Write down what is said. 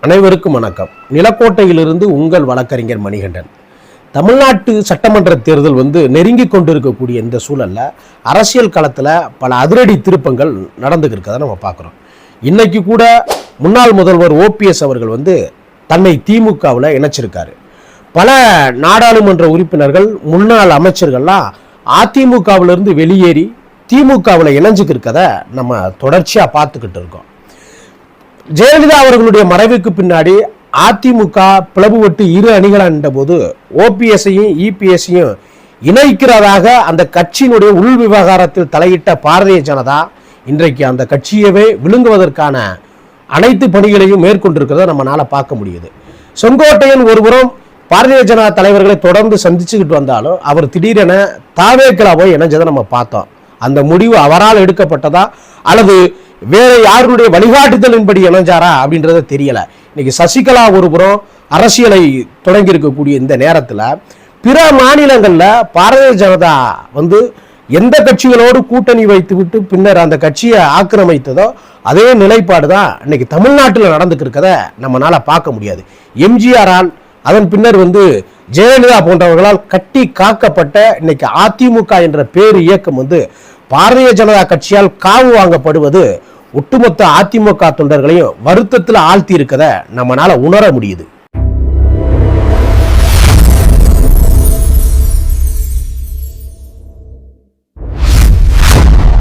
அனைவருக்கும் வணக்கம். நிலக்கோட்டையிலிருந்து உங்கள் வழக்கறிஞர் மணிகண்டன். தமிழ்நாட்டு சட்டமன்ற தேர்தல் நெருங்கி கொண்டிருக்கக்கூடிய இந்த சூழல்ல அரசியல் களத்தில் பல அதிரடி திருப்பங்கள் நடந்துக்கிறத நம்ம பார்க்குறோம். இன்னைக்கு கூட முன்னாள் முதல்வர் ஓபிஎஸ் அவர்கள் தன்னை திமுகவில் இணைச்சிருக்காரு. பல நாடாளுமன்ற உறுப்பினர்கள் முன்னாள் அமைச்சர்கள்லாம் அதிமுகவிலிருந்து வெளியேறி திமுகவில் இணைஞ்சுக்கிறத நம்ம தொடர்ச்சியாக பார்த்துக்கிட்டு இருக்கோம். ஜெயலலிதா அவர்களுடைய மறைவுக்கு பின்னாடி அதிமுக பிளவுபட்டு இரு அணிகளான போது ஓபிஎஸ்ஸையும் இபிஎஸ்ஸையும் இணைக்கிறதாக அந்த கட்சியினுடைய உள் விவகாரத்தில் தலையிட்ட பாரதிய ஜனதா இன்றைக்கு அந்த கட்சியவே விழுங்குவதற்கான அனைத்து பணிகளையும் மேற்கொண்டிருக்கிறத நம்மளால பார்க்க முடியுது. செங்கோட்டையன் ஒருபுறம் பாரதிய ஜனதா தலைவர்களை தொடர்ந்து சந்திச்சுக்கிட்டு வந்தாலும் அவர் திடீரென தாவேக்களா போய் இணைஞ்சதை நம்ம பார்த்தோம். அந்த முடிவு அவரால் எடுக்கப்பட்டதா அல்லது வேற யாருடைய வழிகாட்டுதலின்படி இணைஞ்சாரா அப்படின்றத தெரியல. இன்னைக்கு சசிகலா ஒருபுறம் அரசியலை தொடங்கி இருக்கக்கூடிய இந்த நேரத்தில் பிற மாநிலங்கள்ல பாரதிய ஜனதா எந்த கட்சிகளோடு கூட்டணி வைத்து விட்டு பின்னர் அந்த கட்சியை ஆக்கிரமித்ததோ அதே நிலைப்பாடு தான் இன்னைக்கு தமிழ்நாட்டில் நடந்துக்கிறத நம்மளால பார்க்க முடியாது. எம்ஜிஆரால் அதன் பின்னர் ஜெயலலிதா போன்றவர்களால் கட்டி காக்கப்பட்ட இன்னைக்கு அதிமுக என்ற பேர் இயக்கம் பாரதிய ஜனதா கட்சியால் காவு வாங்கப்படுவது ஒட்டுமொத்த அதிமுக தொண்டர்களையும் வருத்தத்தில் ஆழ்த்தி இருக்கதை நம்மளால உணர முடியுது.